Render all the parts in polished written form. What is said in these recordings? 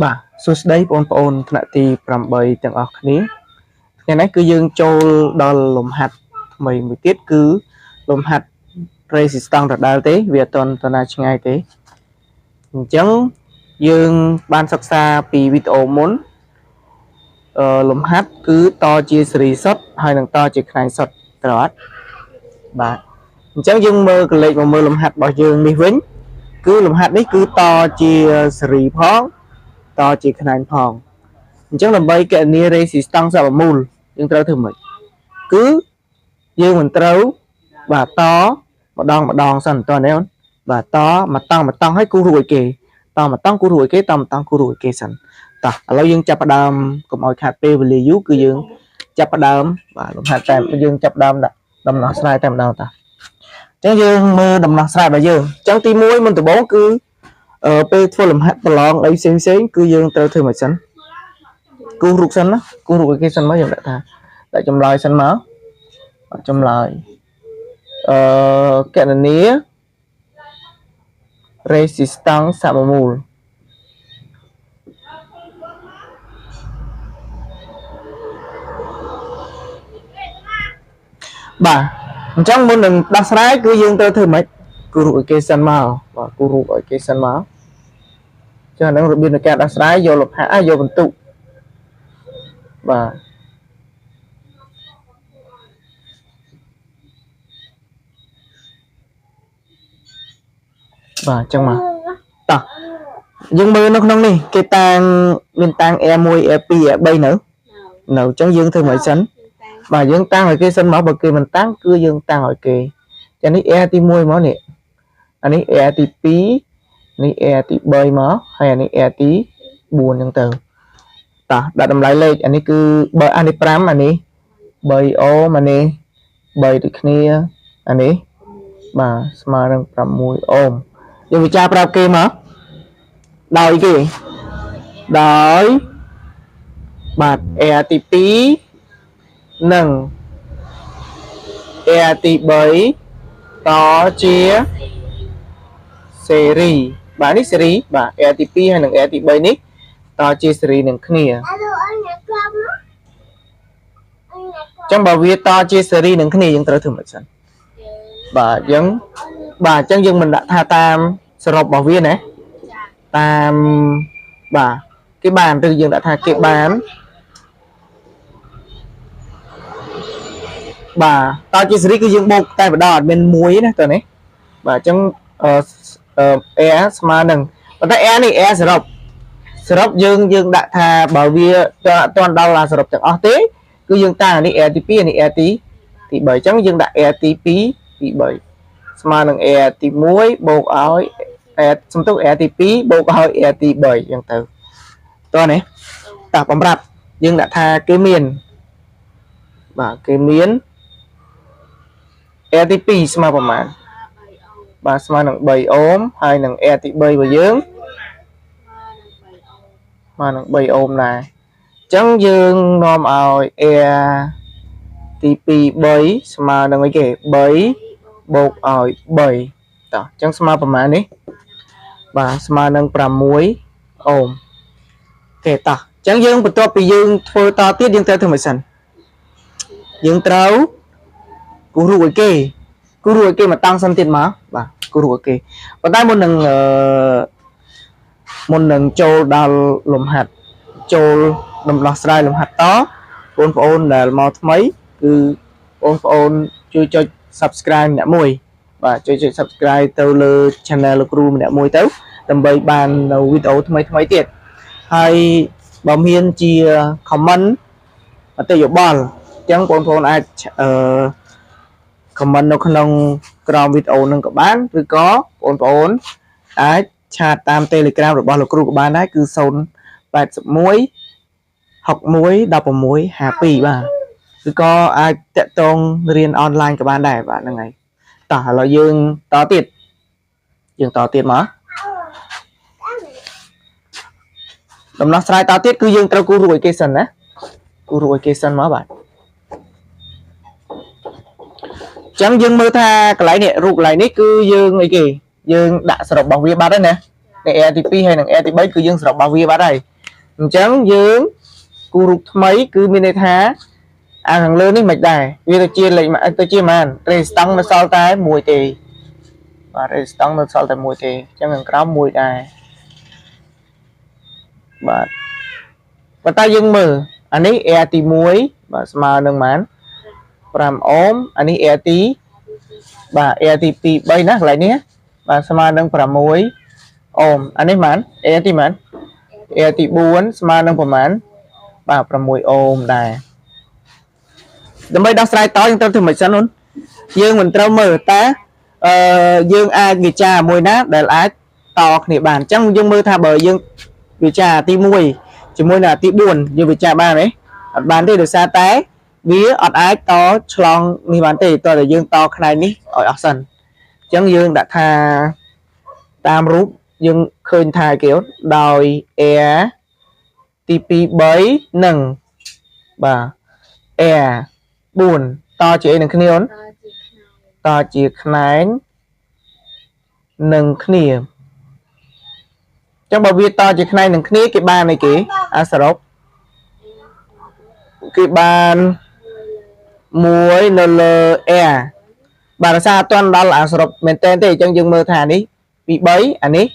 បាទសួស្តីបងប្អូនថ្នាក់ទី8ទាំងអស់គ្នាថ្ងៃនេះគឺយើងចូលដល់លំហាត់ថ្មីមួយទៀតគឺលំហាត់ resistance ដដែលទេវាអត់តណាឆ្ងាយទេអញ្ចឹងយើងបានសិក្សាពីវីដេអូមុនលំហាត់គឺតជាសេរីសុទ្ធហើយនឹងតជាខ្នែងសុទ្ធត្រូវអត់បាទអញ្ចឹងយើងមើលកលេចមកមើលលំហាត់របស់យើងនេះវិញគឺលំហាត់នេះគឺតជាសេរីផងតជាខ្នែងផងអញ្ចឹងដើម្បីគណនា resistance សបមូលយើងត្រូវធ្វើម៉េចគឺយើងមិនត្រូវបាទតម្ដងសិនតើនេះអូនបាទតតង់ឲ្យគូរួចគេតម្ដងគូរួចគេតម្ដងគូរួចគេសិនតោះឥឡូវយើងចាប់ផ្ដើមកុំឲ្យខាត់ពេលវេលាយូរគឺយើងចាប់ផ្ដើមបាទលំហាត់តែយើងចាប់ផ្ដើមដាក់ដំណោះស្រាយតែម្ដងតោះអញ្ចឹងយើងមើលដំណោះស្រាយរបស់យើងអញ្ចឹងទី1មុនដំបូងគឺពេលធ្វើលំហាត់ប្រឡងអីផ្សេងគឺយើងត្រូវធ្វើម៉េចសិនគូរូបសិនណាគូរូបឲ្យគេសិនមកយើងដាក់ថាដាក់ចម្លើយសិនមកចម្លើយគណនា resistance សបមូលបាទអញ្ចឹងមុននឹងដោះស្រាយគឺយើងត្រូវធ្វើម៉េចគូរូបឲ្យគេសិនមកបាទគូរូបឲ្យគេសិនមកចឹងហ្នឹងរបៀបនៃការដោះស្រាយយកលំហាត់យកបន្ទុកបាទបាទចឹងមកតោះយើងមើលនៅក្នុងនេះគេតាំងមានតាំង A1 A2 A3 នៅអញ្ចឹងយើងធ្វើម៉េចសិនបាទយើងតាំងឲ្យគេសិនមកបើគេមិនតាំងគឺយើងតាំងឲ្យគេចានេះ A ទី1មកនេះអានេះ A ទី2នេះ A ទី3មកហើយអានេះ A ទី4ចឹងទៅតោះដាក់តម្លៃលេខអានេះគឺបើអានេះ5អានេះ3អូមអានេះ3ដូចគ្នាអានេះបាទស្មើនឹង6អូមយើងវិចារប្រាប់គេមកដោយគេដោយបាទ A ទី2និង A ទី3តជាសេរីបាទនេះសេរីបាទ A ទី2ហើយនិង A ទី3នេះតជាសេរីនឹងគ្នាចឹងបើវាតជាសេរីនឹងគ្នាយើងត្រូវធ្វើម៉េចសិនបាទយើងបាទអញ្ចឹងយើងមិនដាក់ថាតាមសរុបរបស់វាណាតាមបាទគេបានឬយើងដាក់ថាគេបានបាទតជាសេរីគឺយើងបូកតែម្ដងអត់មានមួយណាតើនេះបាទអញ្ចឹងair ស្មើនឹងប៉ុន្តែ air នេះ air សរុបយើងដាក់ថាបើវាអត់ទាន់ដល់សរុបទាំងអស់ទេគឺយើងតាំងនេះ air ទី2នេះ air ទី3អញ្ចឹងយើងដាក់ air ទី2ទី3ស្មើនឹង air ទី1បូកឲ្យ air សំទុះ air ទី2បូកឲ្យ air ទី3អញ្ចឹងទៅតោះនេះតោះបំរាប់យើងដាក់ថាគេមានបាទគេមាន air ទី2ស្មើប្រមាណបាទស្មើនឹង3អូមហើយនឹង air ទី3របស់យើងស្មើនឹង3អូមដែរអញ្ចឹងយើងនាំឲ្យ air ទី2 3ស្មើនឹងអីគេ3បូកឲ្យ3តោះអញ្ចឹងស្មើប្រមាណនេះបាទស្មើនឹង6អូមអូខេតោះអញ្ចឹងយើងបន្ទាប់ពីយើងធ្វើតទៀតយើងត្រូវធ្វើម៉េចសិនយើងត្រូវគូររូបឲ្យគេមកតាំងសិនទៀតមកបាទគូររូបឲ្យគេប៉ុន្តែមុននឹងចូលដល់លំហាត់ចូលដំណោះស្រាយលំហាត់តបងប្អូនដែលមកថ្មីគឺបងប្អូនជួយចុច Subscribe ម្នាក់មួយបាទជួយចុច Subscribe ទៅលើ Channel លោកគ្រូម្នាក់មួយទៅដើម្បីបាននៅវីដេអូថ្មីទៀតហើយបើមានជា comment មតិយោបល់អញ្ចឹងបងប្អូនអាចcomment នៅក្នុងក្រោមវីដេអូនឹងក៏បានឬក៏បងប្អូនអាចឆាតតាម Telegram របស់លោកគ្រូក៏បានដែរគឺ081 61 16 52បាទឬក៏អាចតាក់ទងរៀនអនឡាញក៏បានដែរបាទហ្នឹងហើយតោះឥឡូវយើងតទៀតមកដំណោះស្រាយតទៀតគឺយើងត្រូវគូររួចគេសិនណាគូររួចគេសិនមកបាទចឹងយើងមើលថាកន្លែងនេះរូបកន្លែងនេះគឺយើងអីគេយើងដាក់សរុបរបស់វាបាត់ហើយណា ใน air ទី2ហើយនិង air ទី3គឺយើងសរុបរបស់វាបាត់ហើយអញ្ចឹងយើងគូរូបថ្មីគឺមានន័យថាអាខាងលើនេះមិនដែរវាទៅជាលេខទៅជាប៉ុន្មាន resistance នៅសល់តែ1ទេបាទ resistance នៅសល់តែ1ទេអញ្ចឹងខាងក្រោម1ដែរបាទប៉ុន្តែយើងមើលអានេះ air ទី1បាទស្មើនឹងប៉ុន្មាន5អូមអានេះ air ទីបាទ air ទី2 3ណាកន្លែងនេះបាទស្មើនឹង6អូមអានេះប៉ុន្មាន air ទីប៉ុន្មាន air ទី4ស្មើនឹងប៉ុន្មានបាទ6អូមដែរដើម្បីដោះស្រាយតយើងត្រូវធ្វើម៉េចសិនអូនយើងមិនត្រូវមើលតាយើងអាចវិចារមួយណាដែលអាចតគ្នាបានអញ្ចឹងយើងមើលថាបើយើងវិចារទី1ជាមួយនឹងទី4យើងវិចារបានទេអត់បានទេដោយសារតែវាអត់អាចតឆ្លងនេះបានទេតើយើងតផ្នែកនេះឲ្យអស់សិនអញ្ចឹងយើងដាក់ថាតាមរូបយើងឃើញថាគេដោយ air ទី2 3និងបាទ air 4តជាអីនឹងគ្នាអូនតជាខ្នែងនឹងគ្នាអញ្ចឹងបើវាតជាខ្នែងនឹងគ្នាគេបានអីគេអាសរុបគេបាន1នៅលើ air បាទរសារអត់ទាន់ដល់អាសរុបមែនតើទេអញ្ចឹងយើងមើលថានេះទី3អានេះ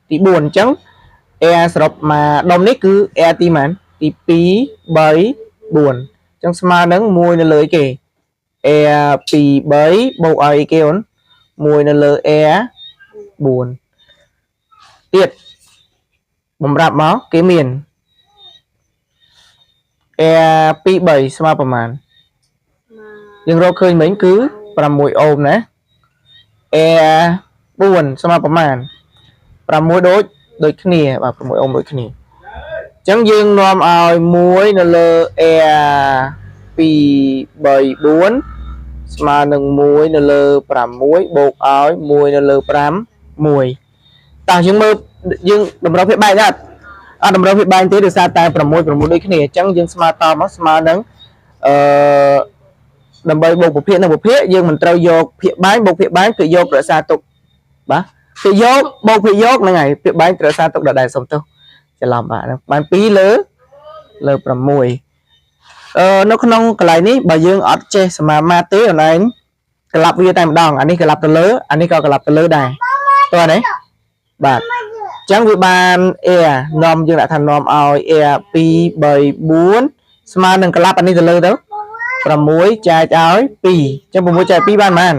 ទី4អញ្ចឹង air សរុបមកដុំនេះគឺ air ទីប៉ុន្មានទី2 3 4អញ្ចឹងស្មើនឹង1នៅលើគេ air 2 3បូកឲ្យគេអូន1នៅលើ air 4ទៀតបំរាប់មកគេមាន air 2 3ស្មើប្រមាណយើងរកឃើញមិញគឺ6អូមណា air 4ស្មើប្រមាណ6ដូចគ្នាបាទ6អូមដូចគ្នាអញ្ចឹងយើងនាំឲ្យ1នៅលើ air 2 3 4ស្មើនឹង1នៅលើ6បូកឲ្យ1នៅលើ5 1តោះយើងមើលយើងតម្រូវភាពបែកដែរអត់តម្រូវភាពបែកទេដោយសារតែ6ដូចគ្នាអញ្ចឹងយើងស្មើតមកស្មើនឹងដើម្បីបូកប្រភេទនិងប្រភេទយើងមិនត្រូវយកភាគបែងបូកភាគបែងគឺយករក្សាទុកបាទភាគយកបូកភាគយកហ្នឹងហើយភាគបែងត្រូវរក្សាទុកដល់ដែរសុំទោសច្រឡំបាទបាន2លើ6នៅក្នុងកន្លែងនេះបើយើងអត់ចេះសមាមាត្រទេអនឡាញក្លាប់វាតែម្ដងអានេះក្លាប់ទៅលើអានេះក៏ក្លាប់ទៅលើដែរតើនេះបាទអញ្ចឹងវាបាន air នាំយើងដាក់ថានាំឲ្យ air 2 3 4ស្មើនឹងក្លាប់អានេះទៅលើទៅ6ចែកឲ្យ2អញ្ចឹង6ចែក2បានប៉ុន្មាន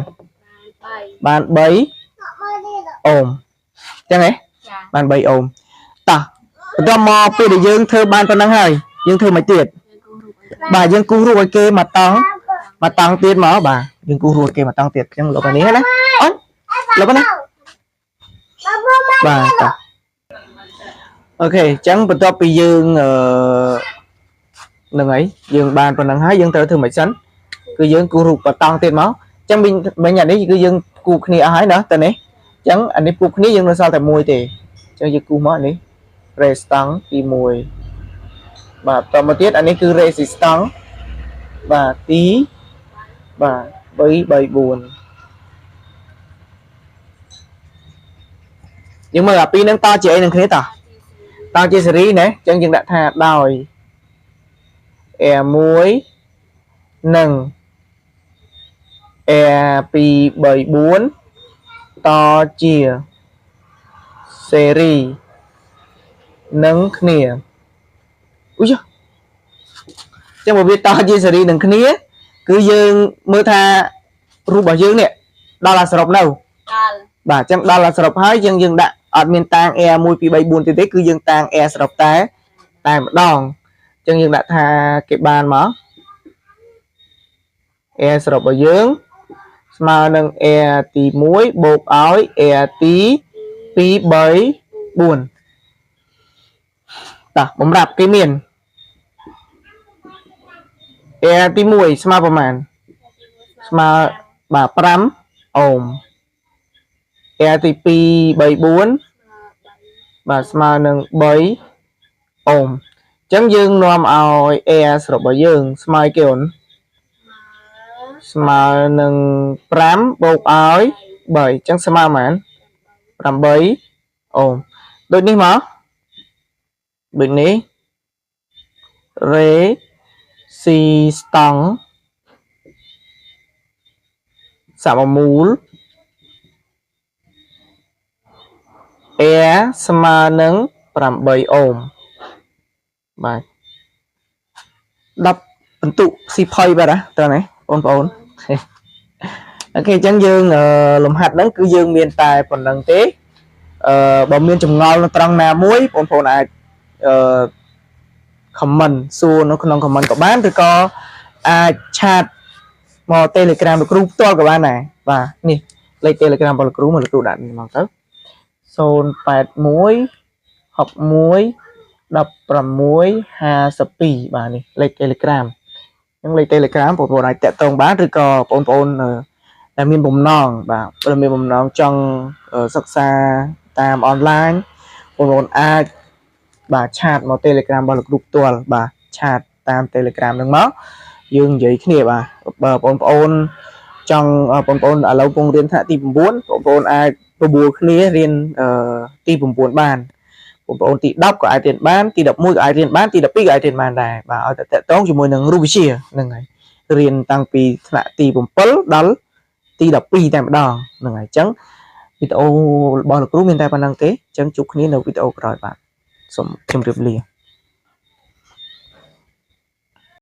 បាន3អូមអញ្ចឹងហ៎បាន3អូមតោះបន្ទាប់មកពេលដែលយើងធ្វើបានប៉ុណ្ណឹងហើយយើងធ្វើមិនទៀតបាទយើងគូសរូបឲ្យគេមកតង់ទៀតមកបាទយើងគូសរូបគេមកតង់ទៀតអញ្ចឹងលុបអានេះណាអូនលុបណាបាទតោះអូខេអញ្ចឹងបន្ទាប់ពីយើងនឹងអីយើងបានប៉ុណ្ណឹងហើយយើងត្រូវធ្វើមិនសិនគឺយើងគូសរូបបតង់ទៀតមកអញ្ចឹងមិញអានេះគឺយើងគូសគ្នាអស់ហើយណាតើនេះអញ្ចឹងអានេះគូសគ្នាយើងនៅសល់តែមួយទេអញ្ចឹងយើងគូសមកនេះ resistance ទី1បាទតមកទៀតអានេះគឺ resistance បាទទីបាទ3 3 4យើងមើលអាពីរហ្នឹងតជាអីនឹងគ្នាតជាសេរីណាអញ្ចឹងយើងដាក់ថាដោយ air 1និង air 2 3 4តជាសេរីនឹងគ្នាអូយចឹងបើវាតជាសេរីនឹងគ្នាគឺយើងមើលថារូបរបស់យើងនេះដល់អាសរុបនៅបាទចឹងដល់អាសរុបហើយយើងដាក់អត់មានតាំង air 1 2 3 4ទេគឺយើងតាំង air សរុបតែម្ដងចឹងយើងដាក់ថាគេបានមក air សរុបរបស់យើងស្មើនឹង air ទី1បូកឲ្យ air ទី2 3 4តោះបំរាប់គេមាន air ទី1ស្មើប្រមាណស្មើបាទ5អូម air ទី2 3 4បាទស្មើនឹង3អូមអញ្ចឹងយើងនាំឲ្យ air សរុបរបស់យើងស្មើគេអូនស្មើនឹង5បូកឲ្យ3អញ្ចឹងស្មើប៉ុន្មាន8អូម ដូចនេះមកដូចនេះ resistance សមមូល Air ស្មើនឹង8អូមបាទ10បន្ទុកស៊ីផុយបាទតើណាបងប្អូនអូខេអញ្ចឹងយើងលំហាត់ហ្នឹងគឺយើងមានតែប៉ុណ្្នឹងទេបើមានចម្ងល់នៅត្រង់ណាមួយបងប្អូនអាចcomment សួរនៅក្នុង comment ក៏បានឬក៏អាចឆាតមក Telegram លោកគ្រូផ្ទាល់ក៏បានដែរបាទនេះលេខ Telegram របស់លោកគ្រូមកលោកគ្រូដាក់នេះមកទៅ081 61 16 52បាទនេះលេខ Telegram អញ្ចឹងលេខ Telegram បងប្អូនអាចតាក់ទងបានឬក៏បងប្អូនដែលមានបំណងបាទបើមានបំណងចង់សិក្សាតាមអនឡាញបងប្អូនអាចបាទឆាតមក Telegram របស់លោកគ្រូផ្ទាល់បាទឆាតតាម Telegram ហ្នឹងមកយើងនិយាយគ្នាបាទបើបងប្អូនចង់បងប្អូនឥឡូវពងរៀនថ្នាក់ទី9បងប្អូនអាចបបួលគ្នារៀនទី9បានបងប្អូនទី10ក៏អាចរៀនបានទី11ក៏អាចរៀនបានទី12ក៏អាចរៀនបានដែរបាទឲ្យតែតកតងជាមួយនឹងរូបវិទ្យាហ្នឹងហើយរៀនតាំងពីថ្នាក់ទី7ដល់ទី12តែម្ដងហ្នឹងហើយអញ្ចឹងវីដេអូរបស់លោកគ្រូមានតែប៉ុណ្្នឹងទេអញ្ចឹងជួបគ្នានៅវីដេអូក្រោយបាទសូមជម្រាបលា